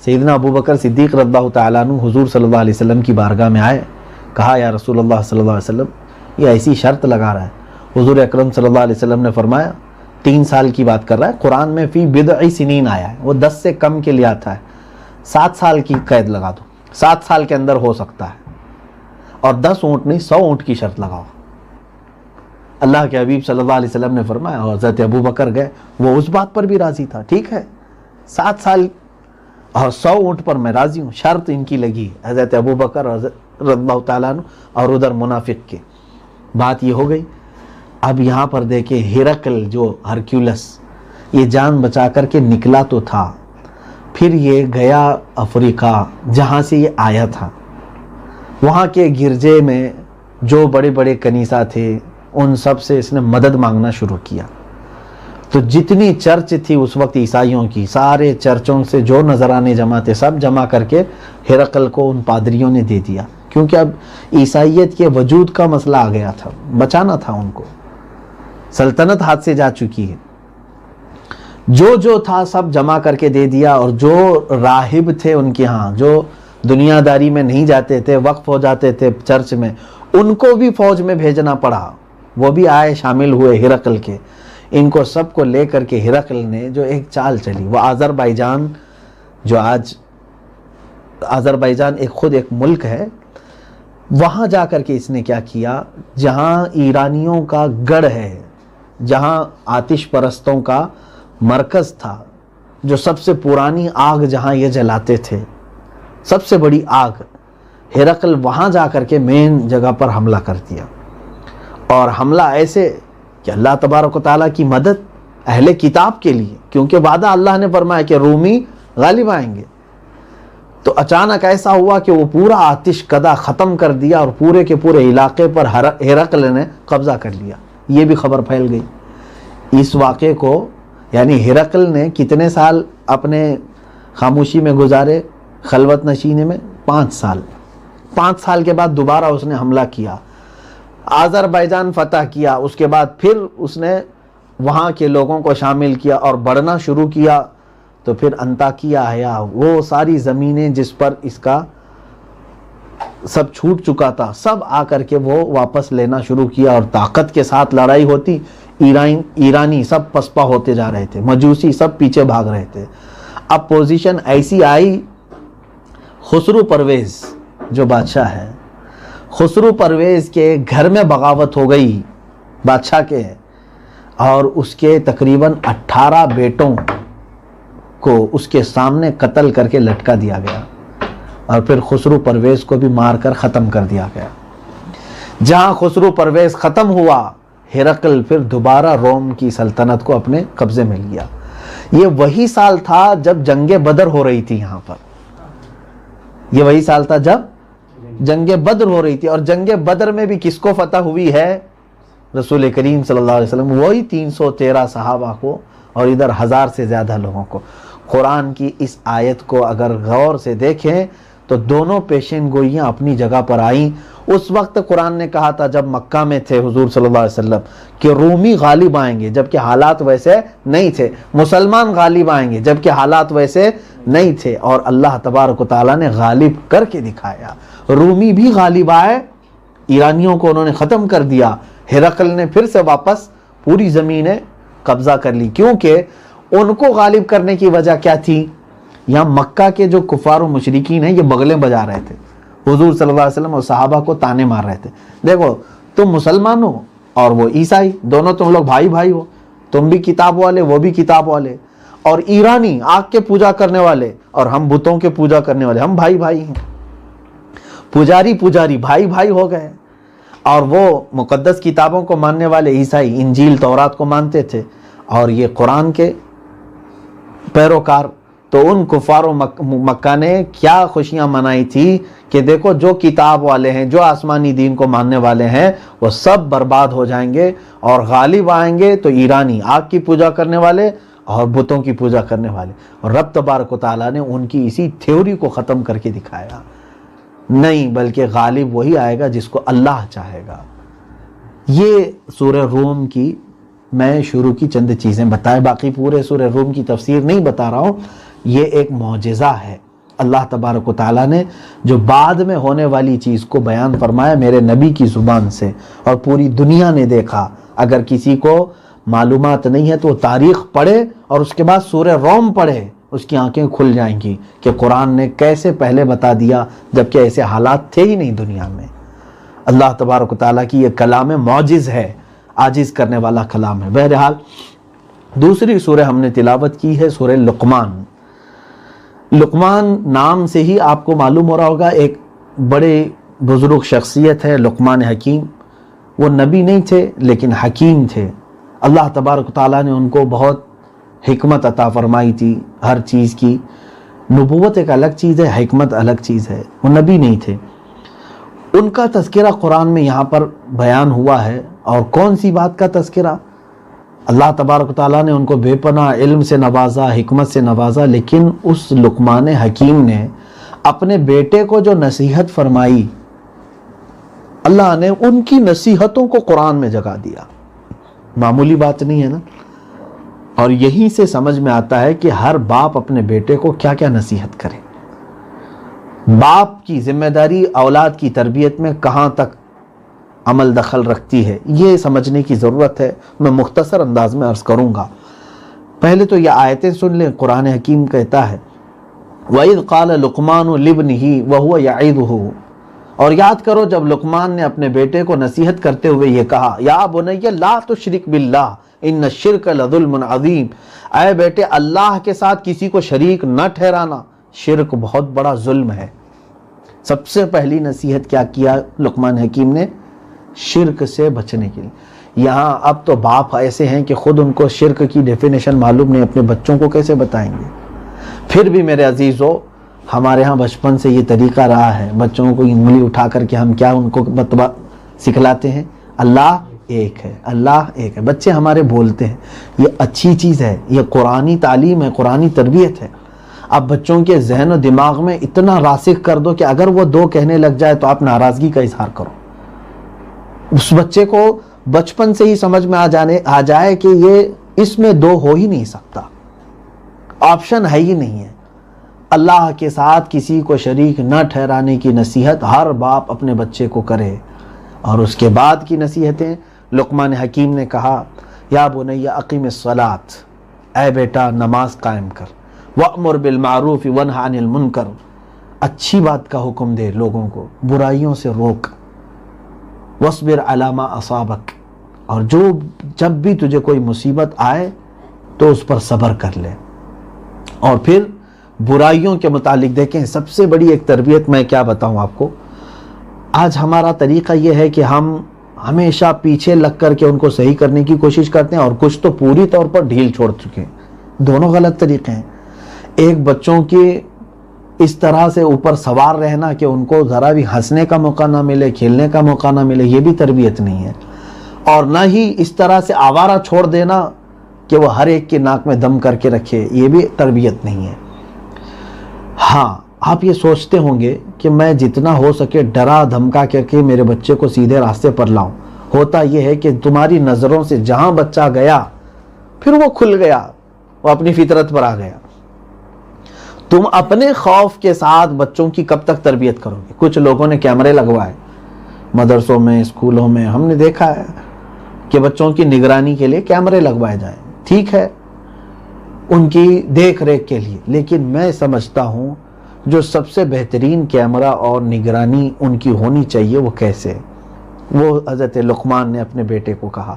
سیدنا ابو بکر صدیق رضی اللہ تعالیٰ عنہ حضور صلی اللہ علیہ وسلم کی بارگاہ میں آئے، کہا یا رسول اللہ صلی اللہ علیہ وسلم یہ ایسی شرط لگا رہا ہے۔ حضور اکرم صلی اللہ علیہ وسلم نے فرمایا 3 سال کی بات کر رہا ہے، قرآن میں فی بضع سنین آیا ہے، وہ 10 سے کم کے لیے آتا ہے، 7 سال کی قید لگا دو، 7 سال کے اندر ہو سکتا ہے، اور 10 اونٹ نہیں 100 اونٹ کی شرط لگاؤ۔ اللہ کے حبیب صلی اللہ علیہ وسلم نے فرمایا، اور حضرت ابو بکر گئے، وہ اس بات پر بھی راضی تھا، ٹھیک ہے 7 سال اور 100 اونٹ پر میں راضی ہوں، شرط ان کی لگی حضرت ابو بکر رضی اللہ تعالیٰ عنہ اور ادھر منافق کے۔ بات یہ ہو گئی۔ اب یہاں پر دیکھیں ہرقل جو ہرکیولس یہ جان بچا کر کے نکلا تو تھا، پھر یہ گیا افریقہ جہاں سے یہ آیا تھا، وہاں کے گرجے میں جو بڑے بڑے کنیسہ تھے ان سب سے اس نے مدد مانگنا شروع کیا۔ تو جتنی چرچ تھی اس وقت عیسائیوں کی، سارے چرچوں سے جو نذرانے جمع تھے سب جمع کر کے ہرقل کو ان پادریوں نے دے دیا، کیونکہ اب عیسائیت کے وجود کا مسئلہ آ گیا تھا، بچانا تھا ان کو، سلطنت ہاتھ سے جا چکی ہے۔ جو تھا سب جمع کر کے دے دیا، اور جو راہب تھے ان کے ہاں جو دنیا داری میں نہیں جاتے تھے، وقف ہو جاتے تھے چرچ میں، ان کو بھی فوج میں بھیجنا پڑا، وہ بھی آئے شامل ہوئے ہرقل کے۔ ان کو سب کو لے کر کے ہرقل نے جو ایک چال چلی، وہ آذربائیجان، جو آج آذربائیجان خود ایک ملک ہے، وہاں جا کر کے اس نے کیا کیا، جہاں ایرانیوں کا گڑھ ہے، جہاں آتش پرستوں کا مرکز تھا، جو سب سے پرانی آگ جہاں یہ جلاتے تھے، سب سے بڑی آگ، ہرقل وہاں جا کر کے مین جگہ پر حملہ کر دیا، اور حملہ ایسے کہ اللہ تبارک و تعالیٰ کی مدد اہل کتاب کے لیے، کیونکہ وعدہ اللہ نے فرمایا کہ رومی غالب آئیں گے۔ تو اچانک ایسا ہوا کہ وہ پورا آتش کدہ ختم کر دیا، اور پورے کے پورے علاقے پر ہرقل نے قبضہ کر لیا۔ یہ بھی خبر پھیل گئی۔ اس واقعے کو یعنی ہرقل نے کتنے سال اپنے خاموشی میں گزارے، خلوت نشینے میں؟ 5 سال۔ 5 سال کے بعد دوبارہ اس نے حملہ کیا، آذربائیجان فتح کیا، اس کے بعد پھر اس نے وہاں کے لوگوں کو شامل کیا اور بڑھنا شروع کیا۔ تو پھر انطاکیہ آیا، وہ ساری زمینیں جس پر اس کا سب چھوٹ چکا تھا سب آ کر کے وہ واپس لینا شروع کیا، اور طاقت کے ساتھ لڑائی ہوتی، ایرانی سب پسپا ہوتے جا رہے تھے، مجوسی سب پیچھے بھاگ رہے تھے۔ اب پوزیشن ایسی آئی، خسرو پرویز جو بادشاہ ہے، خسرو پرویز کے گھر میں بغاوت ہو گئی بادشاہ کے، اور اس کے تقریباً 18 بیٹوں کو اس کے سامنے قتل کر کے لٹکا دیا گیا، اور پھر خسرو پرویز کو بھی مار کر ختم کر دیا گیا۔ جہاں خسرو پرویز ختم ہوا، ہرقل پھر دوبارہ روم کی سلطنت کو اپنے قبضے میں لیا۔ یہ وہی سال تھا جب جنگ بدر ہو رہی تھی یہاں پر، یہ وہی سال تھا جب جنگ بدر ہو رہی تھی، اور جنگ بدر میں بھی کس کو فتح ہوئی ہے؟ رسول کریم صلی اللہ علیہ وسلم، وہی 313 صحابہ کو، اور ادھر 1000 سے زیادہ لوگوں کو۔ قرآن کی اس آیت کو اگر غور سے دیکھیں تو دونوں پیشین گوئیاں اپنی جگہ پر آئیں۔ اس وقت قرآن نے کہا تھا جب مکہ میں تھے حضور صلی اللہ علیہ وسلم کہ رومی غالب آئیں گے، جبکہ حالات ویسے نہیں تھے، مسلمان غالب آئیں گے جبکہ حالات ویسے نہیں تھے، اور اللہ تبارک و تعالیٰ نے غالب کر کے دکھایا۔ رومی بھی غالب آئے، ایرانیوں کو انہوں نے ختم کر دیا، ہرقل نے پھر سے واپس پوری زمینیں قبضہ کر لی، کیونکہ ان کو غالب کرنے کی وجہ کیا تھی؟ یہاں مکہ کے جو کفار و مشرکین ہیں یہ بغلیں بجا رہے تھے، حضور صلی اللہ علیہ وسلم اور صحابہ کو تانے مار رہے تھے، دیکھو تم مسلمان ہو اور وہ عیسائی، دونوں تم لوگ بھائی بھائی ہو، تم بھی کتاب والے وہ بھی کتاب والے، اور ایرانی آگ کے پوجا کرنے والے اور ہم بتوں کے پوجا کرنے والے، ہم بھائی بھائی ہیں، پجاری بھائی بھائی ہو گئے۔ اور وہ مقدس کتابوں کو ماننے والے عیسائی انجیل تورات کو مانتے تھے، اور یہ قرآن کے پیروکار۔ تو ان کفار و مکہ نے کیا خوشیاں منائی تھی کہ دیکھو جو کتاب والے ہیں، جو آسمانی دین کو ماننے والے ہیں، وہ سب برباد ہو جائیں گے، اور غالب آئیں گے تو ایرانی آگ کی پوجا کرنے والے اور بتوں کی پوجا کرنے والے۔ اور رب تبارک و تعالیٰ نے ان کی اسی تھیوری کو ختم کر کے دکھایا، نہیں بلکہ غالب وہی آئے گا جس کو اللہ چاہے گا۔ یہ سورہ روم کی میں شروع کی چند چیزیں بتائے، باقی پورے سورہ روم کی تفسیر نہیں بتا رہا ہوں، یہ ایک معجزہ ہے اللہ تبارک و تعالیٰ نے جو بعد میں ہونے والی چیز کو بیان فرمایا میرے نبی کی زبان سے، اور پوری دنیا نے دیکھا۔ اگر کسی کو معلومات نہیں ہے تو وہ تاریخ پڑھے اور اس کے بعد سورہ روم پڑھے، اس کی آنکھیں کھل جائیں گی کہ قرآن نے کیسے پہلے بتا دیا جبکہ ایسے حالات تھے ہی نہیں دنیا میں۔ اللہ تبارک و تعالیٰ کی یہ کلام معجز ہے، عاجز کرنے والا کلام ہے۔ بہرحال دوسری سورہ ہم نے تلاوت کی ہے سورہ لقمان۔ لقمان نام سے ہی آپ کو معلوم ہو رہا ہوگا ایک بڑے بزرگ شخصیت ہے لقمان حکیم۔ وہ نبی نہیں تھے لیکن حکیم تھے۔ اللہ تبارک و تعالیٰ نے ان کو بہت حکمت عطا فرمائی تھی ہر چیز کی۔ نبوت ایک الگ چیز ہے، حکمت الگ چیز ہے۔ وہ نبی نہیں تھے، ان کا تذکرہ قرآن میں یہاں پر بیان ہوا ہے۔ اور کون سی بات کا تذکرہ؟ اللہ تبارک و تعالیٰ نے ان کو بے پناہ علم سے نوازا، حکمت سے نوازا، لیکن اس لقمان حکیم نے اپنے بیٹے کو جو نصیحت فرمائی، اللہ نے ان کی نصیحتوں کو قرآن میں جگہ دیا۔ معمولی بات نہیں ہے نا۔ اور یہیں سے سمجھ میں آتا ہے کہ ہر باپ اپنے بیٹے کو کیا کیا نصیحت کرے۔ باپ کی ذمہ داری اولاد کی تربیت میں کہاں تک عمل دخل رکھتی ہے، یہ سمجھنے کی ضرورت ہے۔ میں مختصر انداز میں عرض کروں گا۔ پہلے تو یہ آیتیں سن لیں۔ قرآن حکیم کہتا ہے وَإِذْ قَالَ لُقْمَانُ لِابْنِهِ وَهُوَ يَعِظُهُ، اور یاد کرو جب لقمان نے اپنے بیٹے کو نصیحت کرتے ہوئے یہ کہا یا بنی لا تشرک باللہ ان الشرک لظلم عظیم، اے بیٹے اللہ کے ساتھ کسی کو شریک نہ ٹھہرانا، شرک بہت بڑا ظلم ہے۔ سب سے پہلی نصیحت کیا کیا لقمان حکیم نے؟ شرک سے بچنے کے لیے۔ یہاں اب تو باپ ایسے ہیں کہ خود ان کو شرک کی ڈیفینیشن معلوم نہیں، اپنے بچوں کو کیسے بتائیں گے؟ پھر بھی میرے عزیزو، ہمارے ہاں بچپن سے یہ طریقہ رہا ہے، بچوں کو انگلی اٹھا کر کے ہم کیا ان کو سکھلاتے ہیں؟ اللہ ایک ہے، اللہ ایک ہے۔ بچے ہمارے بولتے ہیں، یہ اچھی چیز ہے، یہ قرآنی تعلیم ہے، قرآنی تربیت ہے۔ اب بچوں کے ذہن و دماغ میں اتنا راسخ کر دو کہ اگر وہ دو کہنے لگ جائے تو آپ ناراضگی کا اظہار کرو۔ اس بچے کو بچپن سے ہی سمجھ میں آ جائے کہ یہ اس میں دو ہو ہی نہیں سکتا، آپشن ہے ہی نہیں ہے۔ اللہ کے ساتھ کسی کو شریک نہ ٹھہرانے کی نصیحت ہر باپ اپنے بچے کو کرے۔ اور اس کے بعد کی نصیحتیں لقمان حکیم نے کہا یا بنی اقیم الصلاۃ، اے بیٹا نماز قائم کر، وَأْمُرْ بِالْمَعْرُوفِ وَانْهَ عَنِ الْمُنْكَرِ، اچھی بات کا حکم دے لوگوں کو، برائیوں سے روک، وَاصْبِرْ عَلَى مَا أَصَابَكَ، اور جب بھی تجھے کوئی مصیبت آئے تو اس پر صبر کر لے۔ اور پھر برائیوں کے متعلق دیکھیں، سب سے بڑی ایک تربیت میں کیا بتاؤں آپ کو، آج ہمارا طریقہ یہ ہے کہ ہم ہمیشہ پیچھے لگ کر کے ان کو صحیح کرنے کی کوشش کرتے ہیں، اور کچھ تو پوری طور پر ڈھیل چھوڑ چکے ہیں۔ دونوں غلط طریقے ہیں۔ ایک بچوں کے اس طرح سے اوپر سوار رہنا کہ ان کو ذرا بھی ہنسنے کا موقع نہ ملے، کھیلنے کا موقع نہ ملے، یہ بھی تربیت نہیں ہے۔ اور نہ ہی اس طرح سے آوارہ چھوڑ دینا کہ وہ ہر ایک کے ناک میں دم کر کے رکھے، یہ بھی تربیت نہیں ہے۔ ہاں، آپ یہ سوچتے ہوں گے کہ میں جتنا ہو سکے ڈرا دھمکا کر کے میرے بچے کو سیدھے راستے پر لاؤں۔ ہوتا یہ ہے کہ تمہاری نظروں سے جہاں بچہ گیا پھر وہ کھل گیا، وہ اپنی فطرت پر آ گیا۔ تم اپنے خوف کے ساتھ بچوں کی کب تک تربیت کرو گے؟ کچھ لوگوں نے کیمرے لگوائے مدرسوں میں، اسکولوں میں، ہم نے دیکھا ہے کہ بچوں کی نگرانی کے لیے کیمرے لگوائے جائیں، ٹھیک ہے، ان کی دیکھ ریکھ کے لیے، لیکن میں سمجھتا ہوں جو سب سے بہترین کیمرہ اور نگرانی ان کی ہونی چاہیے وہ کیسے؟ وہ حضرت لقمان نے اپنے بیٹے کو کہا